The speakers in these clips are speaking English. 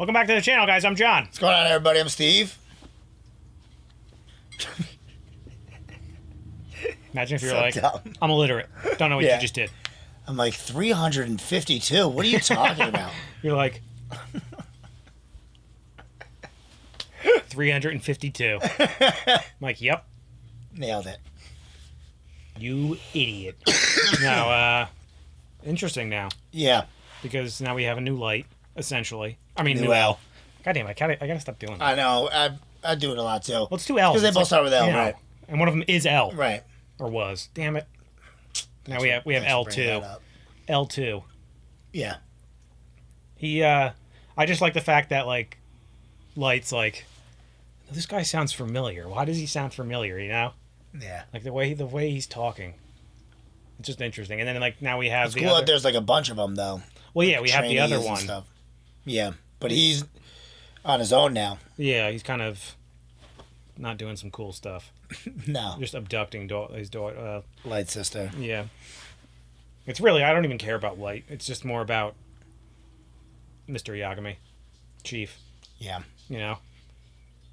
Welcome back to the channel, guys. I'm John. What's going on, everybody? I'm Steve. Imagine if you're So like, dumb. I'm illiterate. Don't know what you just did. I'm like 352. What are you talking about? You're like 352. I'm like, yep. Nailed it. You idiot. Now, interesting now. Yeah. Because now we have a new light, essentially. I mean, New L. God damn, I gotta stop doing that. I know. I do it a lot, too. Let's do L. Because they both start with L, right? And one of them is L. Right. Or was. Damn it. Now we have L2. L2. Yeah. I just like the fact that, like, Light's like, this guy sounds familiar. Why does he sound familiar, you know? Yeah. Like, the way he's talking. It's just interesting. And then, like, now we have It's cool that there's, like, a bunch of them, though. Well, yeah, we have the other Trainees and one. stuff. Yeah. But he's on his own now. Yeah, he's kind of not doing some cool stuff. No. Just abducting his daughter. Light sister. Yeah. It's really, I don't even care about Light. It's just more about Mr. Yagami. Chief. Yeah. You know?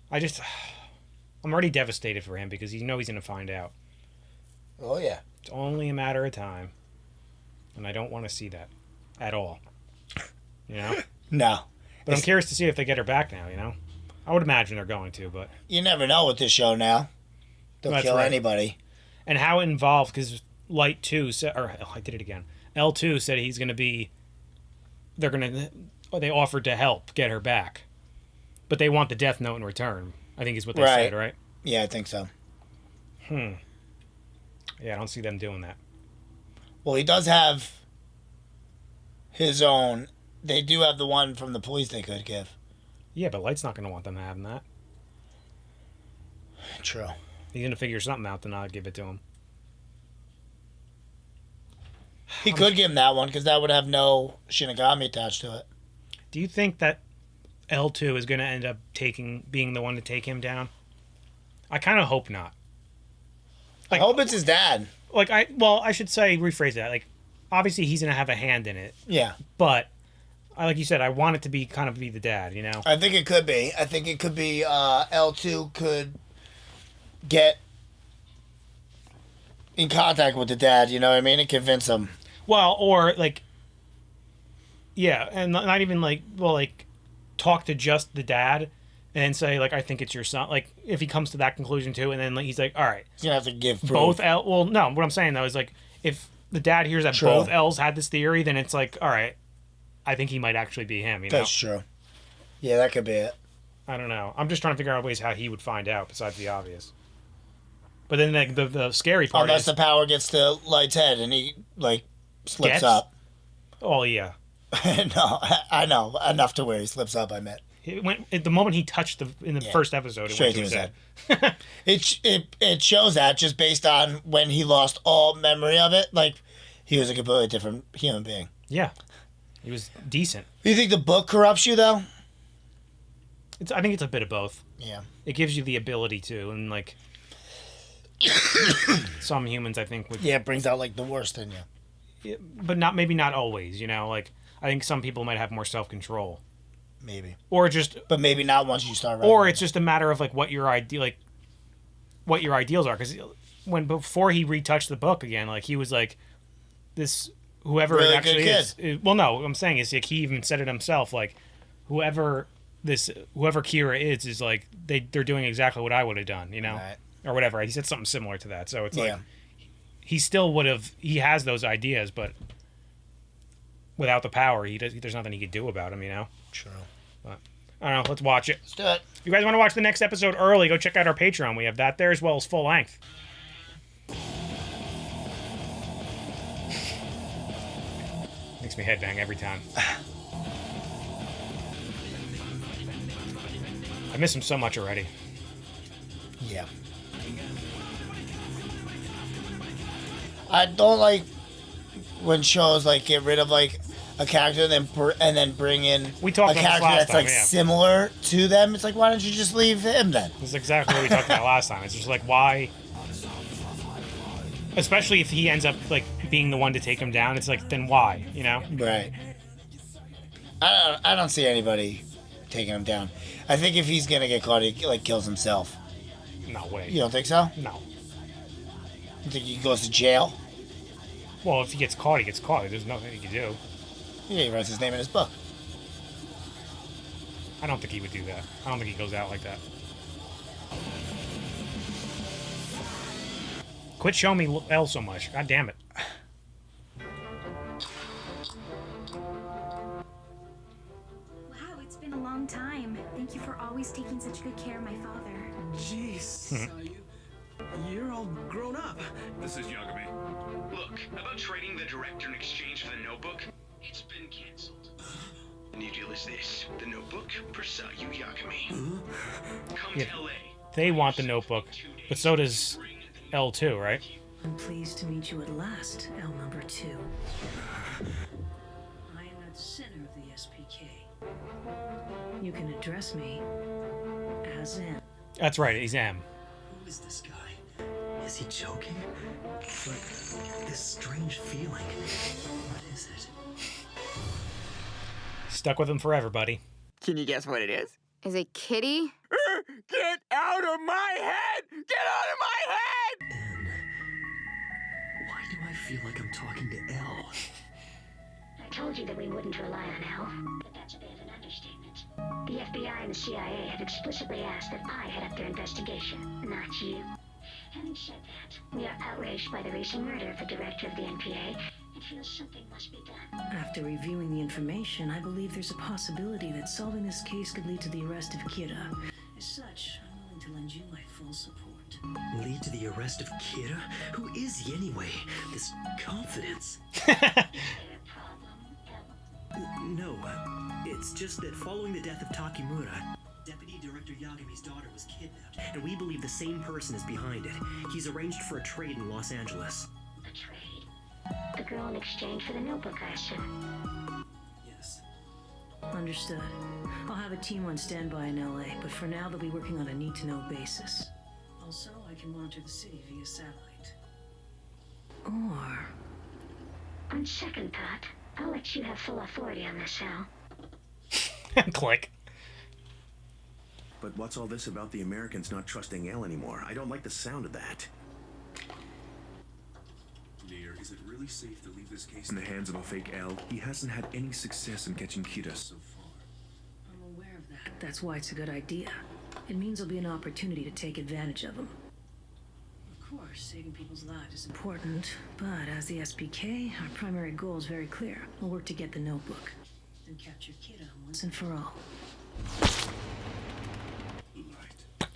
I'm already devastated for him because he's going to find out. Oh, yeah. It's only a matter of time. And I don't want to see that. At all. You know? No. But I'm curious to see if they get her back now, you know? I would imagine they're going to, but... You never know with this show now. They'll kill anybody. And how involved, because Light 2 said... Or, I did it again. L2 said he's going to be... They offered to help get her back. But they want the death note in return, I think is what they said, right? Yeah, I think so. Yeah, I don't see them doing that. Well, he does have his own. They do have the one from the police they could give. Yeah, but Light's not going to want them having that. True. He's going to figure something out to not give it to him. He could give him that one because that would have no Shinigami attached to it. Do you think that L2 is going to end up being the one to take him down? I kind of hope not. Like, I hope it's his dad. Like, I should rephrase that. Like, obviously he's going to have a hand in it. Yeah. But, like you said, I want it to be the dad, you know? I think it could be. I think it could be L2 could get in contact with the dad, you know what I mean? And convince him. Well, or, like, yeah, and not even, like, talk to just the dad and then say, like, I think it's your son. Like, if he comes to that conclusion, too, and then like, he's like, all right. He's going to have to give proof. Both L... Well, no, what I'm saying, though, is, like, if the dad hears that both L's had this theory, then it's like, all right, I think he might actually be him, you know? That's true. Yeah, that could be it. I don't know. I'm just trying to figure out ways how he would find out, besides the obvious. But then like, the scary part Unless the power gets to Light's head and he, like, slips up. Oh, yeah. No, I know. Enough to where he slips up, I meant. At the moment he touched in the first episode, it went to his head. It shows that just based on when he lost all memory of it. Like, he was a completely different human being. Yeah. He was decent. Do you think the book corrupts you, though? I think it's a bit of both. Yeah. It gives you the ability to, and, like, some humans, I think, would... Yeah, it brings out, like, the worst in you. But maybe not always, you know? Like, I think some people might have more self-control. Maybe. Or just... But maybe not once you start writing. Or it's just a matter of, like, what your ideals are. Because before he retouched the book again, like, he was like, this... Whoever really it actually is. Well, no, what I'm saying is, like, he even said it himself, like, whoever Kira is like, they're doing exactly what I would have done, you know? Right. Or whatever. He said something similar to that. So it's like, he still would have, he has those ideas, but without the power, there's nothing he could do about him, you know? True. But, I don't know, let's watch it. Let's do it. If you guys want to watch the next episode early, go check out our Patreon. We have that there as well as full length. Makes me headbang every time. I miss him so much already. Yeah. I don't like when shows like get rid of like a character and then bring in a character that's like similar to them. It's like, why don't you just leave him then? That's exactly what we talked about last time. It's just like, why? Especially if he ends up like being the one to take him down. It's like, then why? You know? Right. I don't see anybody taking him down. I think if he's gonna get caught, he like kills himself. No way. You don't think so? No. You think he goes to jail? Well, if he gets caught, he gets caught. There's nothing he can do. Yeah, he writes his name in his book. I don't think he would do that. I don't think he goes out like that. Quit showing me L so much. God damn it. Wow, it's been a long time. Thank you for always taking such good care of my father. Jeez, you're all grown up. This is Yagami. Look, about trading the director in exchange for the notebook, it's been cancelled. The new deal is this: the notebook for Sayu Yagami. Come Yeah. to LA. They want the notebook, but so does L2, right? I'm pleased to meet you at last, L number 2. I am at the center of the SPK. You can address me as M. That's right, he's M. Who is this guy? Is he joking? But this strange feeling, what is it? Stuck with him forever, buddy. Can you guess what it is? Is it Kitty? Get out of my head! Get out of my head! And why do I feel like I'm talking to L? I told you that we wouldn't rely on Al, but that's a bit of an understatement. The FBI and the CIA have explicitly asked that I head up their investigation, not you. Having said that, we are outraged by the recent murder of the director of the NPA and feel something must be done. After reviewing the information, I believe there's a possibility that solving this case could lead to the arrest of Kira. As such, I'm willing to lend you my full support. Lead to the arrest of Kira? Who is he anyway? This confidence. Is there a problem, Al? No, it's just that following the death of Takimura, Deputy Director Yagami's daughter was kidnapped, and we believe the same person is behind it. He's arranged for a trade in Los Angeles. A trade? The girl in exchange for the notebook, I assume. Yes. Understood. I'll have a team on standby in LA, but for now they'll be working on a need-to-know basis. Also, I can monitor the city via satellite. Or... On second thought, I'll let you have full authority on this, Al. Click. But what's all this about the Americans not trusting L anymore? I don't like the sound of that. Lear, is it really safe to leave this case In the hands of a fake L, he hasn't had any success in catching Kira. so far? I'm aware of that. That's why it's a good idea. It means there'll be an opportunity to take advantage of them. Of course, saving people's lives is important, but as the SPK, our primary goal is very clear. We'll work to get the notebook, then capture Kira once and for all. Right.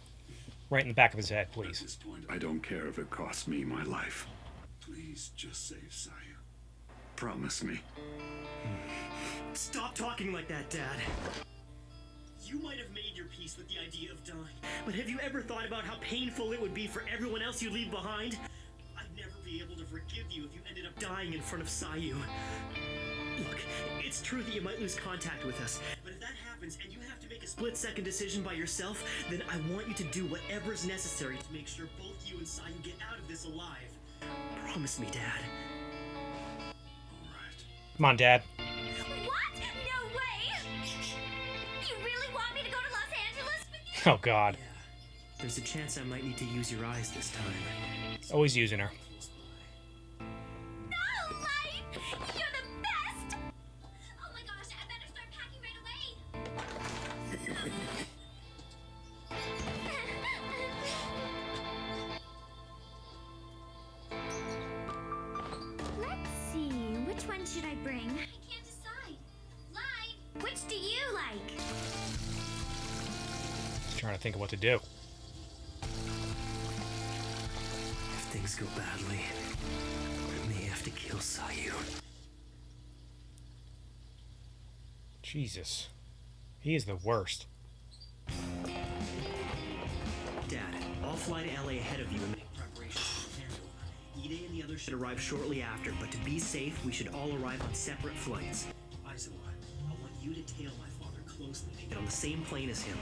Right in the back of his head, At please. this point, I don't care if it costs me my life. Please just save Sayu. Promise me. Stop talking like that, Dad. You might have made your peace with the idea of dying, but have you ever thought about how painful it would be for everyone else you leave behind? I'd never be able to forgive you if you ended up dying in front of Sayu. Look, it's true that you might lose contact with us, but if that happens and you have to make a split-second decision by yourself, then I want you to do whatever's necessary to make sure both you and Sayu get out of this alive. Promise me, Dad. All right. Come on, Dad. What? No way! You really want me to go to Los Angeles with you? Oh, God. Yeah. There's a chance I might need to use your eyes this time. Always using her. No, Light! You're the best! Oh my gosh, I better start packing right away. Let's see, which one should I bring? I can't decide. Light, which do you like? Trying to think of what to do. If things go badly, I may have to kill Sayu. Jesus. He is the worst. Dad, I'll fly to LA ahead of you and make preparations for the handover. Ide and the others should arrive shortly after, but to be safe, we should all arrive on separate flights. Aizawa, I want you to tail my father closely and get on the same plane as him,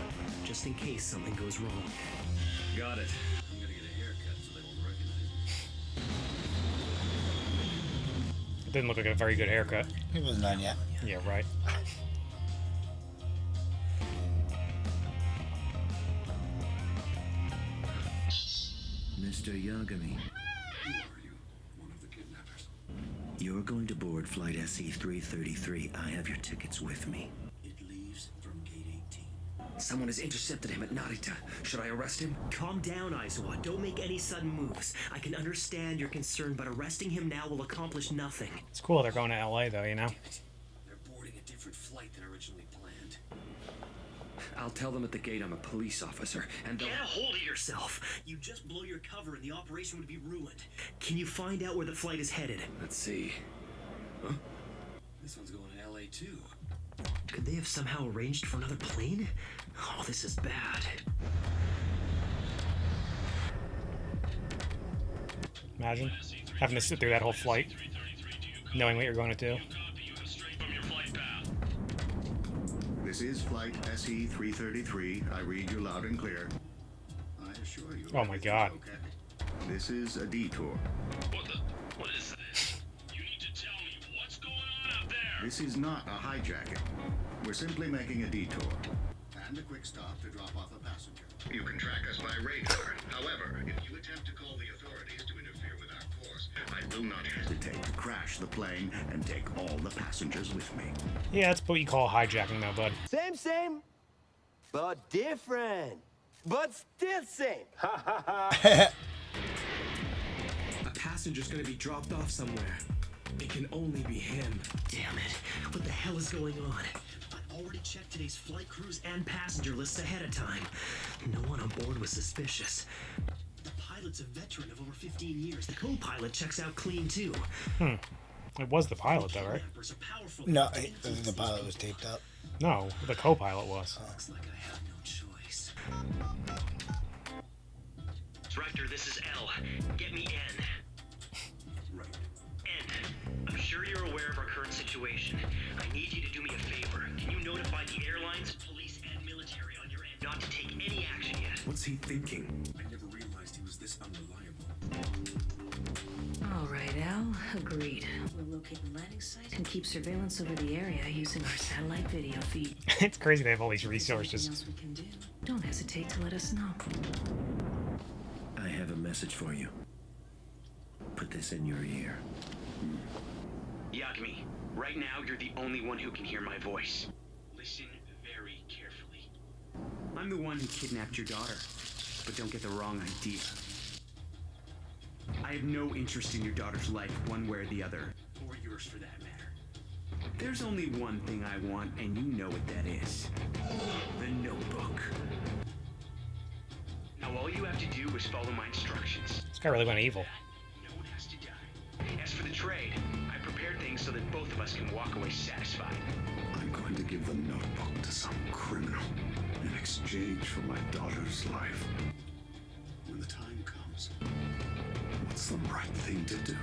just in case something goes wrong. Got it. I'm gonna get a haircut so they won't recognize me. It didn't look like a very good haircut. He wasn't done yet. Yeah, right. Mr. Yagami. Who are you? One of the kidnappers. You're going to board flight SE-333. I have your tickets with me. It leaves from gate 18. Someone has intercepted him at Narita. Should I arrest him? Calm down, Aizawa. Don't make any sudden moves. I can understand your concern, but arresting him now will accomplish nothing. It's cool they're going to LA though, you know? They're boarding a different flight than originally planned. I'll tell them at the gate I'm a police officer, and they'll... Get a hold of yourself! You just blow your cover and the operation would be ruined. Can you find out where the flight is headed? Let's see. Huh? This one's going to LA too. Could they have somehow arranged for another plane? Oh, this is bad. Imagine having to sit through that whole flight, knowing what you're going to do. This is flight SE-333. I read you loud and clear. I assure you. Oh my God. Okay. This is a detour. What is this? You need to tell me what's going on out there. This is not a hijacking. We're simply making a detour. And a quick stop to drop off a passenger. You can track us by radar. However, if you attempt to call the authorities to interfere with our course, I will not hesitate to crash the plane and take all the passengers with me. Yeah, that's what you call hijacking though, bud. Same, but different. But still same. A passenger's gonna be dropped off somewhere. It can only be him. Damn it. What the hell is going on? I already checked today's flight crews and passenger lists ahead of time. No one on board was suspicious. The pilot's a veteran of over 15 years. The co-pilot checks out clean too. It was the pilot though, right? No, the pilot was taped up. No, the co-pilot was. Looks like I have no choice. Director, this is L. Get me N. Right. N, I'm sure you're aware of our current situation. I need you to do me a favor. Can you notify the airlines, police, and military on your end not to take any action yet? What's he thinking? I never realized he was this unreliable. All right, Al. Agreed. We'll locate the landing site and keep surveillance over the area using our satellite video feed. It's crazy they have all these If there's anything resources. else we can do, don't hesitate to let us know. I have a message for you. Put this in your ear. Yagami, right now you're the only one who can hear my voice. Listen very carefully. I'm the one who kidnapped your daughter, but don't get the wrong idea. I have no interest in your daughter's life, one way or the other. Or yours for that matter. There's only one thing I want, and you know what that is. The notebook. Now all you have to do is follow my instructions. This guy really went evil. No one has to die. As for the trade, I prepared things so that both of us can walk away satisfied. I'm going to give the notebook to some criminal in exchange for my daughter's life. When the time comes, what's the right thing to do?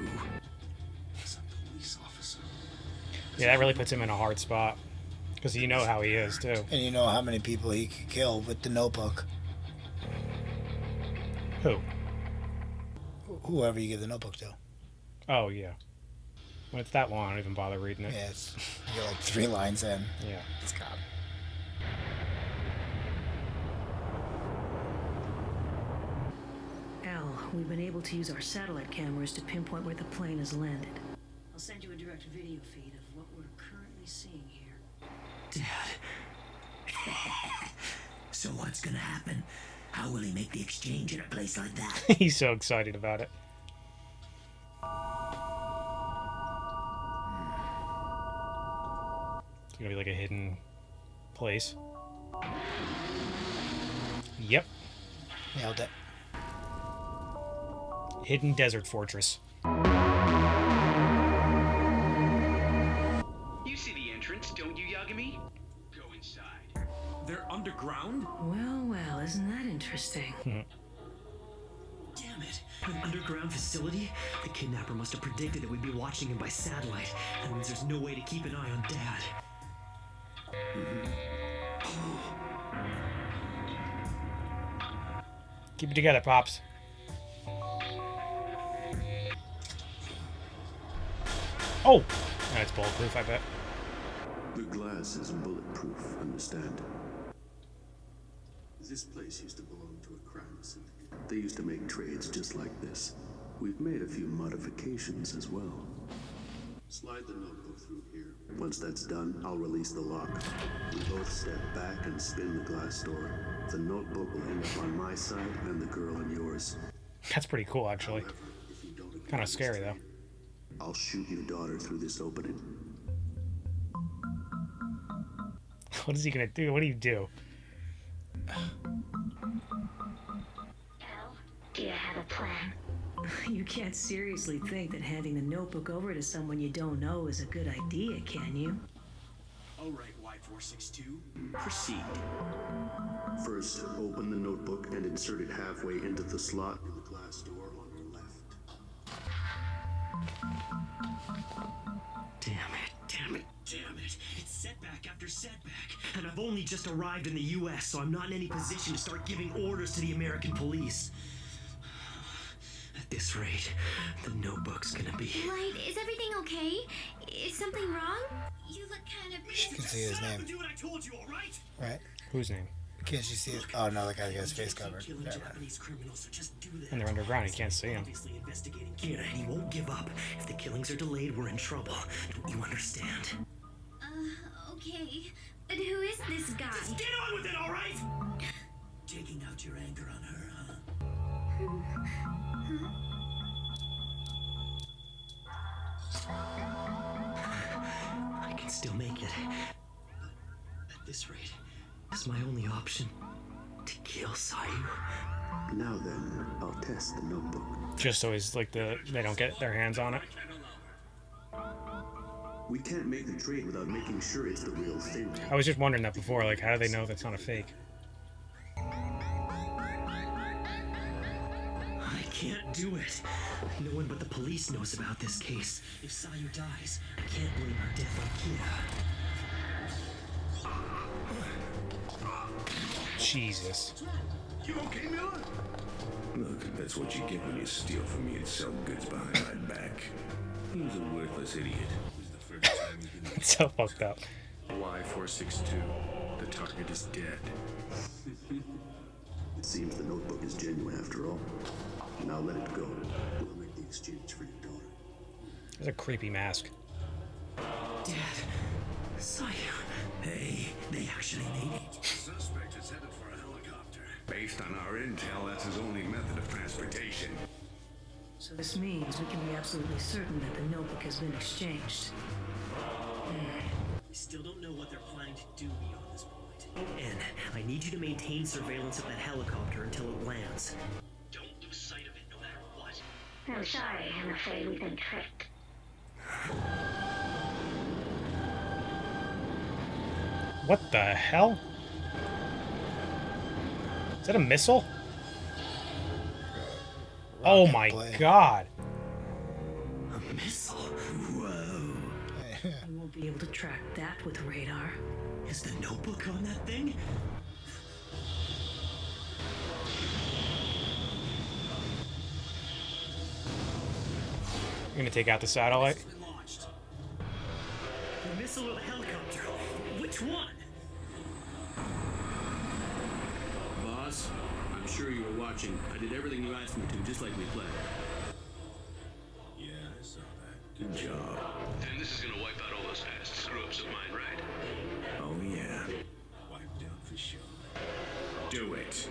As a police officer. Yeah, that really puts him in a hard spot. Because you know how he is, too. And you know how many people he could kill with the notebook. Who? Whoever you give the notebook to. Oh, yeah. When it's that long, I don't even bother reading it. Yeah, you're like 3 lines in. Yeah. It's gone. Al, we've been able to use our satellite cameras to pinpoint where the plane has landed. I'll send you a direct video feed of what we're currently seeing here. Dad. So what's gonna happen? How will he make the exchange in a place like that? He's so excited about it. It's gonna be like a hidden place. Yep. Nailed it. Hidden desert fortress. You see the entrance, don't you, Yagami? Go inside. They're underground? Well, isn't that interesting? Damn it. An underground facility? The kidnapper must have predicted that we'd be watching him by satellite. That means there's no way to keep an eye on Dad. Keep it together, Pops. Oh! That's bulletproof, I bet. The glass is bulletproof, understand? This place used to belong to a crime syndicate. They used to make trades just like this. We've made a few modifications as well. Slide the notebook through here. Once that's done, I'll release the lock. We both step back and spin the glass door. The notebook will end up on my side and the girl on yours. That's pretty cool, actually. Kind of scary, though. I'll shoot your daughter through this opening. What is he gonna do? What do you do? Do you have a plan? You can't seriously think that handing the notebook over to someone you don't know is a good idea, can you? All right, Y462, proceed. First, open the notebook and insert it halfway into the slot in the glass door on your left. Damn it, damn it, damn it. It's setback after setback. And I've only just arrived in the US, so I'm not in any position to start giving orders to the American police. At this rate, the notebook's gonna be... Light, is everything okay? Is something wrong? You look kind of... You can see his name. Do what I told you, all right? Right? Whose name? Can't you see it? Oh no, the guy got his face covered. And they're underground. You can't see them. Obviously investigating Kira, and he won't give up. If the killings are delayed, we're in trouble. Don't you understand? Okay. But who is this guy? Just get on with it, all right? Taking out your anger on her, huh? I can still make it. But at this rate, it's my only option to kill Sayu. Now then, I'll test the notebook. Just so he's like they don't get their hands on it. We can't make the trade without making sure it's the real thing. I was just wondering that before. Like, how do they know that's not a fake? I can't do it. No one but the police knows about this case. If Sayu dies, I can't blame her death on Kira. Jesus. You okay, Miller? Look, that's what you get when you steal from me and sell goods behind my back. He's a worthless idiot. This is the first time you can... It's so fucked up. Y462. The target is dead. It seems the notebook is genuine after all. Now let it go. We'll make the exchange for your daughter. There's a creepy mask. Dad, Sayu. Hey, they actually made it. The suspect is headed for a helicopter. Based on our intel, that's his only method of transportation. So this means we can be absolutely certain that the notebook has been exchanged. We still don't know what they're planning to do beyond this point. And I need you to maintain surveillance of that helicopter until it lands. Don't lose sight of it no matter what. I'm sorry, I'm afraid we've been tricked. What the hell? Is that a missile? Oh my god. A missile? Whoa. We won't be able to track that with radar. Is the notebook on that thing? You're gonna take out the satellite? Launched. The missile or the helicopter? Which one? Boss, I'm sure you were watching. I did everything you asked me to, just like we planned. Yeah, I saw that. Good job. And this is gonna wipe out all those past screw-ups of mine, right? Oh, yeah. Wiped out for sure. Do it.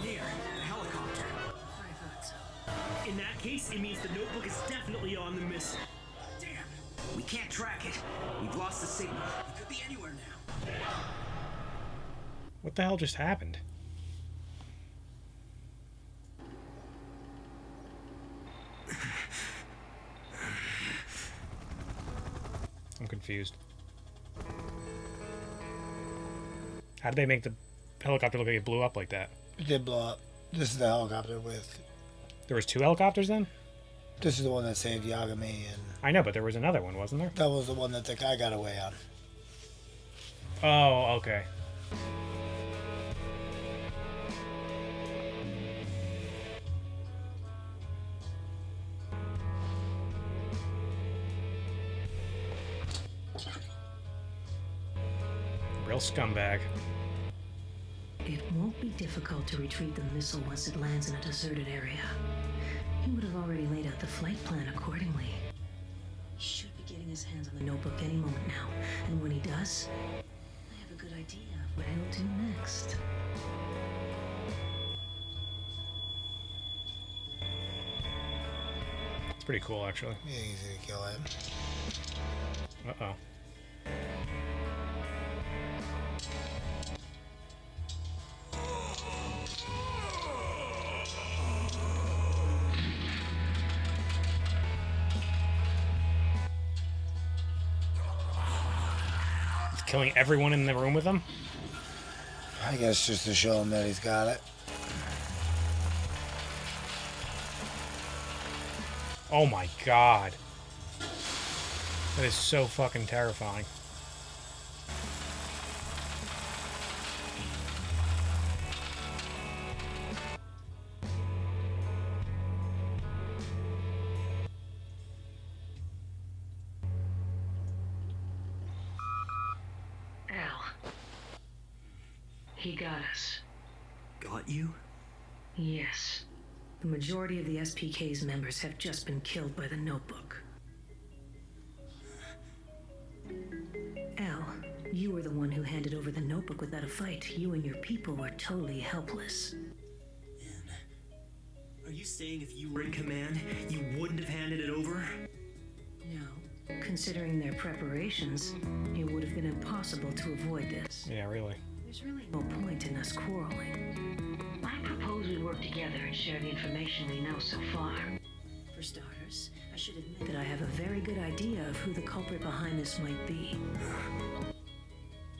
There, the helicopter. I thought so. In that case, it means the notebook is definitely on the missile. Damn, we can't track it. We've lost the signal. It could be anywhere now. What the hell just happened? I'm confused. How did they make the helicopter look like it blew up like that? It did blow up. This is the helicopter with... There was two helicopters then? This is the one that saved Yagami, and I know, but there was another one, wasn't there? that was the one that the guy got away on. Oh, okay. Real scumbag. It won't be difficult to retrieve the missile once it lands in a deserted area. He would have already laid out the flight plan accordingly. He should be getting his hands on the notebook any moment now, and when he does, I have a good idea of what he'll do next. It's pretty cool, actually. Yeah, he's gonna kill him. Uh-oh. He's killing everyone in the room with him? I guess just to show him that he's got it. Oh my god. That is so fucking terrifying. Al. He got us. Got you? Yes. The majority of the SPK's members have just been killed by the notebook. Al, you were the one who handed over the notebook without a fight. You and your people were totally helpless. Are you saying if you were in command, you wouldn't have handed it over? No. Considering their preparations, it would have been impossible to avoid this. Yeah, really. There's really no point in us quarreling. I propose we work together and share the information we know so far. For starters, I should admit that I have a very good idea of who the culprit behind this might be.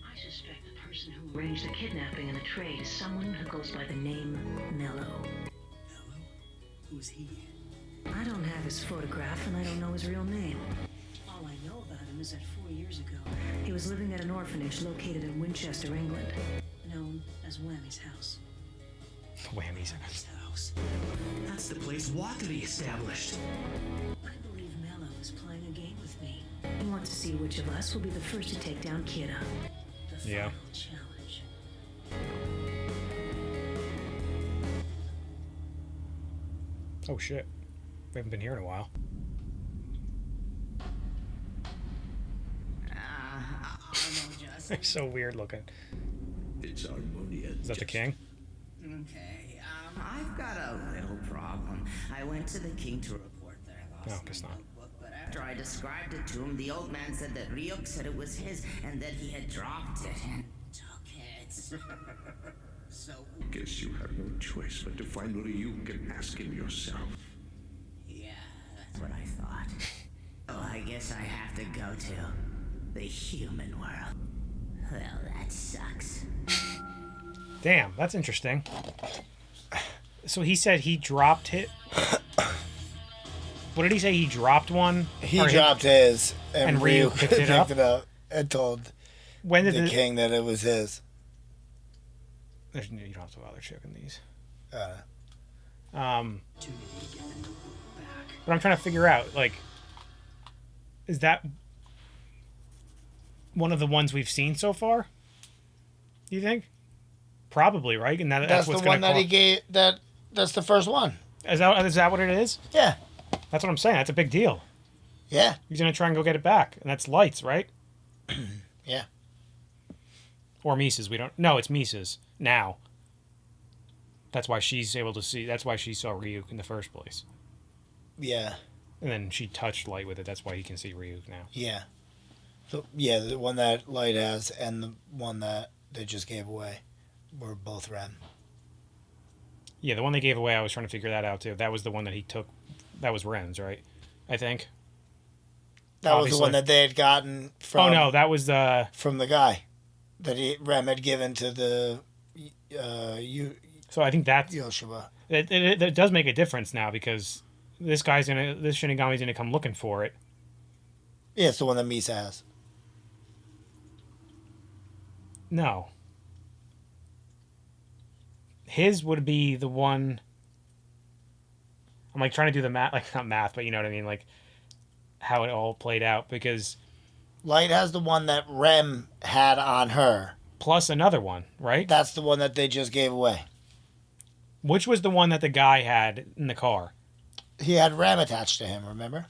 I suspect the person who arranged the kidnapping and the trade is someone who goes by the name Mello. Mello? Who's he? I don't have his photograph and I don't know his real name. All I know about him is that 4 years ago, he was living at an orphanage located in Winchester, England, known as Whammy's House. Whammies. House. That's the place Wattery established. I believe Mello is playing a game with me. He wants to see which of us will be the first to take down Kidda. The Yeah. final challenge. Oh shit. We haven't been here in a while. They're so weird looking. It's Harmonia. Is that the king? Okay, I've got a little problem. I went to the king to report that I lost No, guess my not. notebook, but after I described it to him, the old man said that Ryuk said it was his and that he had dropped it and took it. So, Guess you have no choice but to find Ryuk and ask him yourself. yeah, that's what I thought. Oh, I guess I have to go to the human world. Well, that sucks. Damn, that's interesting. So he said he dropped it. What did he say? He dropped one? He Or dropped his, and Ryu Ryu picked it up? and told When did the king that it was his. You don't have to bother checking these. Uh, But I'm trying to figure out, like, is that one of the ones we've seen so far? Do you think? Probably, right? And that's what's the one gonna that he gave. That's the first one. Is that what it is? Yeah. That's what I'm saying. That's a big deal. Yeah. He's gonna try and go get it back, and that's Lights, right? Yeah. Or Mises. We don't. No, it's Mises now. That's why she's able to see. That's why she saw Ryuk in the first place. Yeah. And then she touched Light with it. That's why he can see Ryuk now. Yeah. So yeah, the one that Light has and the one that they just gave away were both Rem. Yeah, the one they gave away, I was trying to figure that out too. That was the one that he took. That was Ren's, right? I think. That was the one that they had gotten from. Oh no, that was the from the guy that Rem had given to the So I think that's Yoshiba. It does make a difference now because this Shinigami's gonna come looking for it. Yeah, it's the one that Misa has. No. His would be the one. I'm like trying to do the math, like not math, but you know what I mean, like how it all played out because Light has the one that Rem had on her. plus another one, right? That's the one that they just gave away. Which was the one that the guy had in the car? He had Rem attached to him, remember?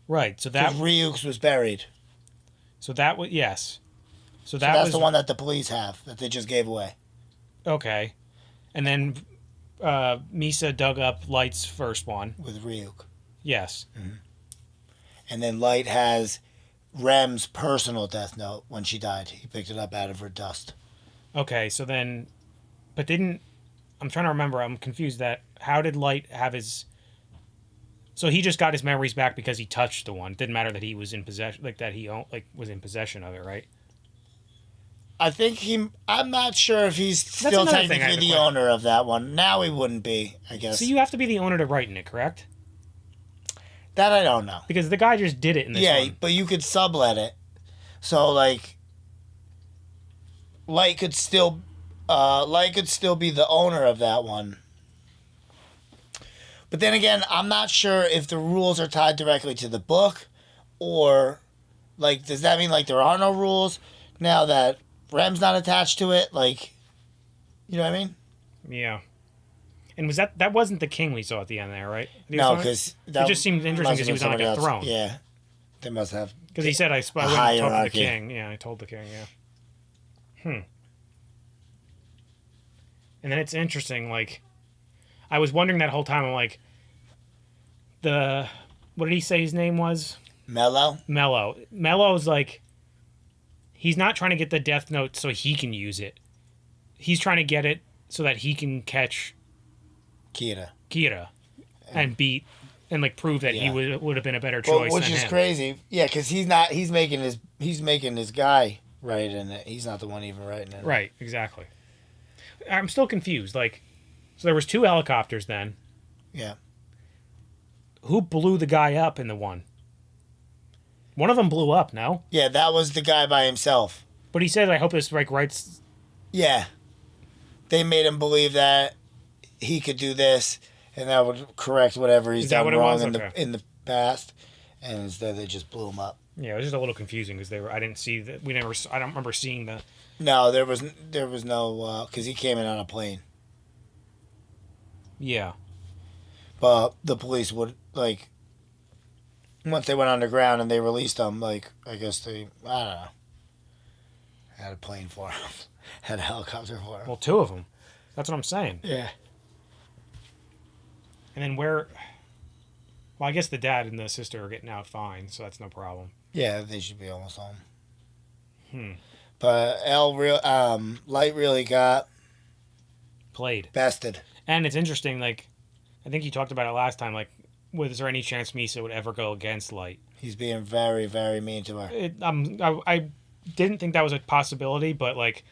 Right, so that... Ryuk's was buried. So that was... Yes. So That's was the one that the police have, that they just gave away. Okay. And then Misa dug up Light's first one. With Ryuk. Yes. Mm-hmm. And then Light has Rem's personal death note when she died. He picked it up out of her dust. Okay, so then... But didn't... I'm trying to remember. I'm confused that... How did Light have his... So he just got his memories back because he touched the one. It didn't matter that he was in possession... Like, that he was in possession of it, right? I think I'm not sure if he's still technically the owner of that one. Now he wouldn't be, I guess. So you have to be the owner to write in it, correct? That I don't know. Because the guy just did it in this one. Yeah, but you could sublet it. So, like, Light could still be the owner of that one. But then again, I'm not sure if the rules are tied directly to the book, or, like, does that mean, like, there are no rules now that Rem's not attached to it? Like, you know what I mean? Yeah. And was that wasn't the king we saw at the end there, right? No, because it just seemed interesting because he was on like a throne. Yeah, they must have. Because he said I went and talked to the king. Yeah, I told the king. Yeah. And then it's interesting. Like, I was wondering that whole time. I'm like, what did he say his name was? Mello. Mello's like, he's not trying to get the death note so he can use it. He's trying to get it so that he can catch Kira and beat and like prove that he would have been a better choice. Which is crazy. Yeah, because he's making his guy write in it. He's not the one even writing it. Right, exactly. I'm still confused. Like, so there was 2 helicopters then. Yeah. Who blew the guy up in the one? One of them blew up, no? Yeah, that was the guy by himself. But he said, I hope this like writes... Yeah. They made him believe that he could do this, and that would correct whatever he's done wrong in the past, and instead they just blew him up. Yeah, it was just a little confusing because I didn't see that. I don't remember seeing the... No, there was no, because he came in on a plane. Yeah. But the police would, like, once they went underground and they released him, like, I guess I don't know, had a plane for him, had a helicopter for him. Well, 2 of them. That's what I'm saying. Yeah. And then where... Well, I guess the dad and the sister are getting out fine, so that's no problem. Yeah, they should be almost home. But Light really got... Played. Bested. And it's interesting, like, I think you talked about it last time, like, was there any chance Misa would ever go against Light? He's being very, very mean to her. I didn't think that was a possibility, but, like...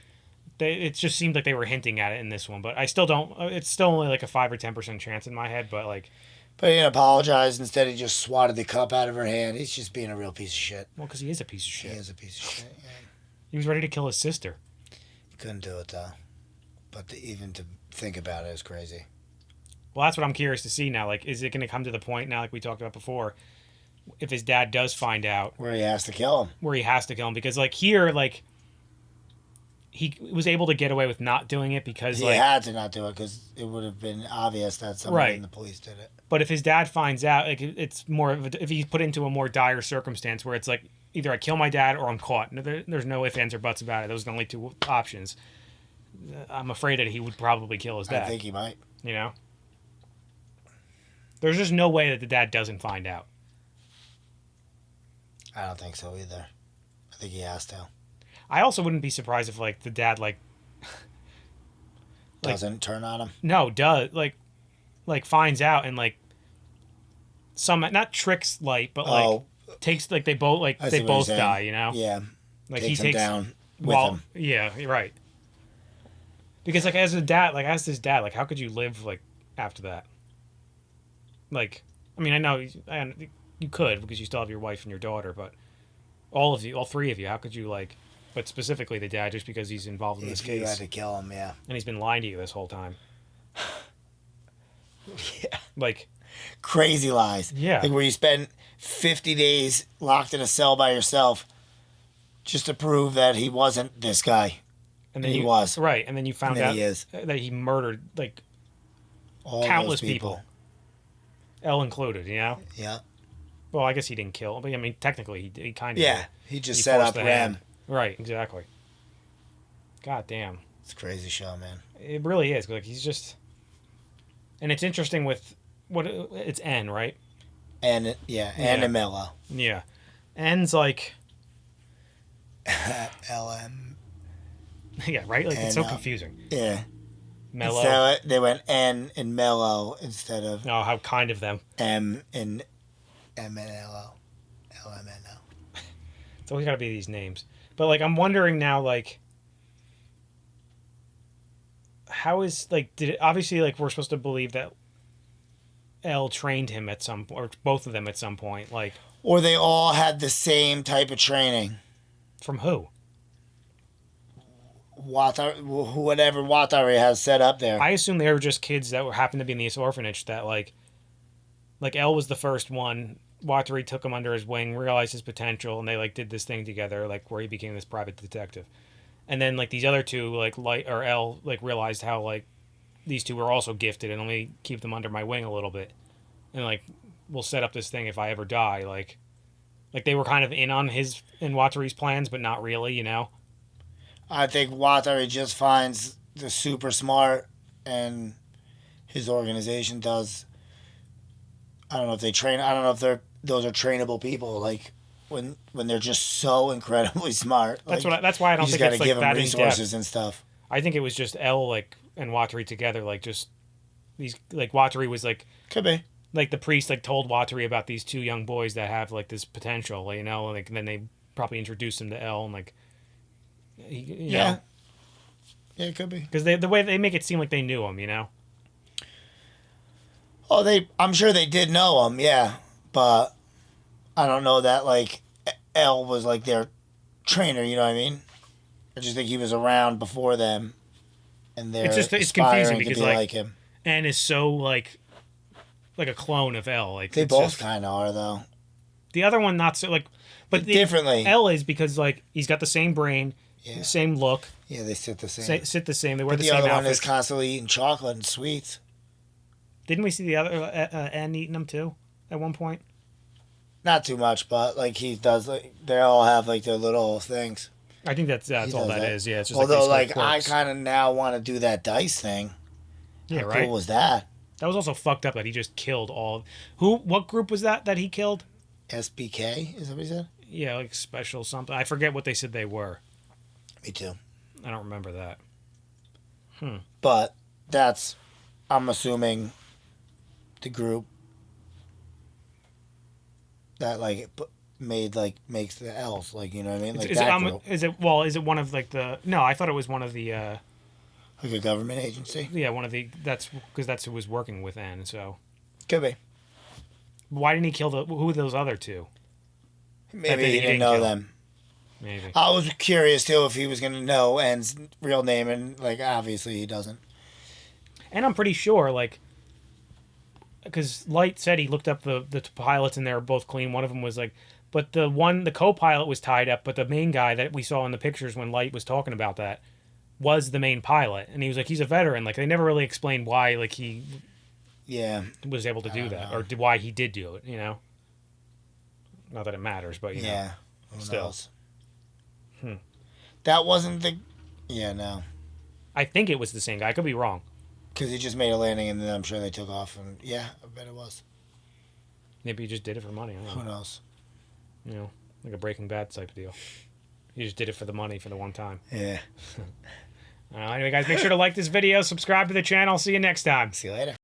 it just seemed like they were hinting at it in this one, but I still don't. It's still only like a 5 or 10% chance in my head, but like. But he apologized. Instead, he just swatted the cup out of her hand. He's just being a real piece of shit. Well, because he is a piece of shit. He is a piece of shit. Yeah. He was ready to kill his sister. He couldn't do it though. But even to think about it is crazy. Well, that's what I'm curious to see now. Like, is it going to come to the point now, like we talked about before, if his dad does find out where he has to kill him? Because like here, like. He was able to get away with not doing it because he had to not do it because it would have been obvious that somebody in the police did it. But if his dad finds out, like it's more of if he's put into a more dire circumstance where it's like either I kill my dad or I'm caught. There's no ifs, ands, or buts about it. Those are the only 2 options. I'm afraid that he would probably kill his dad. I think he might. You know, there's just no way that the dad doesn't find out. I don't think so either. I think he has to. I also wouldn't be surprised if like the dad doesn't turn on him. No, does like finds out and like some not tricks Light, but like takes like they both die. You know? Yeah. Like takes he takes him down with him. Yeah, you're right. Because like as his dad, like how could you live like after that? Like, I mean, I know you could because you still have your wife and your daughter, but all 3 of you, how could you like? But specifically the dad, just because he's involved in this case. You had to kill him, yeah. And he's been lying to you this whole time. Yeah. Like... Crazy lies. Yeah. Like where you spend 50 days locked in a cell by yourself just to prove that he wasn't this guy. And then He was. right, and then you found And then out he is. that he murdered like All countless those people. Elle included. You know. Yeah. Well, I guess he didn't kill, but I mean, technically, he kind of. Yeah, did. he just set forced up the Rem. hand. Right, exactly. God damn. It's a crazy show, man. It really is. Like he's just, and it's interesting with what it's N, right? And Anamella. Yeah, N's like LM. yeah, right. Like it's so confusing. Yeah. Mellow. So they went N and mellow instead of. Oh, how kind of them. M and LMNO. It's always got to be these names. But like, I'm wondering now, like, how is like did it, obviously like we're supposed to believe that Elle trained him at some or both of them at some point, like. Or they all had the same type of training. From who? Whatever Watari has set up there. I assume they were just kids that happened to be in this orphanage that like Elle was the first one. Watari took him under his wing, realized his potential, and they like did this thing together, like where he became this private detective. And then like these other two, like Light or Elle, like realized how like these two were also gifted, and let me keep them under my wing a little bit, and like we'll set up this thing if I ever die. Like they were kind of in on Watari's plans, but not really, you know. I think Watari just finds the super smart, and his organization does. I don't know if they train. I don't know if those are trainable people. Like when they're just so incredibly smart. That's why I don't think it's like give them that resources in-depth. and stuff. I think it was just Elle like and Watari together, like just these like Watari was like could be like the priest like told Watari about these two young boys that have like this potential, you know, like and then they probably introduced him to Elle and like you know. Yeah, it could be because the way they make it seem like they knew him, you know. Oh, I'm sure they did know him, yeah, but I don't know that like Elle was like their trainer. You know what I mean? I just think he was around before them, and they're it's confusing because to be like him. Anne is so like a clone of Elle. Like they both kind of are though. The other one not so like, but differently. Elle is because like he's got the same brain, the same look. Yeah, they sit the same. Sit the same. They wear but the same other outfits. one is constantly eating chocolate and sweets. Didn't we see the other Anne eating them too at one point? Not too much, but like he does. Like they all have like their little things. I think that's all that is. Yeah, it's just although like I kind of now want to do that dice thing. Yeah, How right. cool was that? That was also fucked up that he just killed all. What group was that he killed? SBK is that what he said? Yeah, like special something. I forget what they said they were. Me too. I don't remember that. But that's, I'm assuming, the group that like makes the L's, like, you know what I mean? Like group. Is it one of like the? No, I thought it was one of the. Like a government agency. Yeah, one of the. That's because that's who was working with Anne. So. Could be. Why didn't he kill who were those other two? Maybe he didn't know them. Maybe. I was curious too if he was gonna know Anne's real name, and like obviously he doesn't. And I'm pretty sure, like, because Light said he looked up the pilots and they were both clean. One of them was like, but the co-pilot was tied up, but the main guy that we saw in the pictures when Light was talking about that was the main pilot, and he was like, he's a veteran. Like they never really explained why, like he. Yeah. Was able to do that, or why he did do it. You know. Not that it matters, but you know. Who still. knows? That wasn't the. Yeah, no. I think it was the same guy. I could be wrong. Because he just made a landing, and then I'm sure they took off, and yeah, I bet it was. Maybe he just did it for money. I don't know. Who knows? You know, like a Breaking Bad type of deal. He just did it for the money for the one time. Yeah. Anyway, guys, make sure to like this video, subscribe to the channel. See you next time. See you later.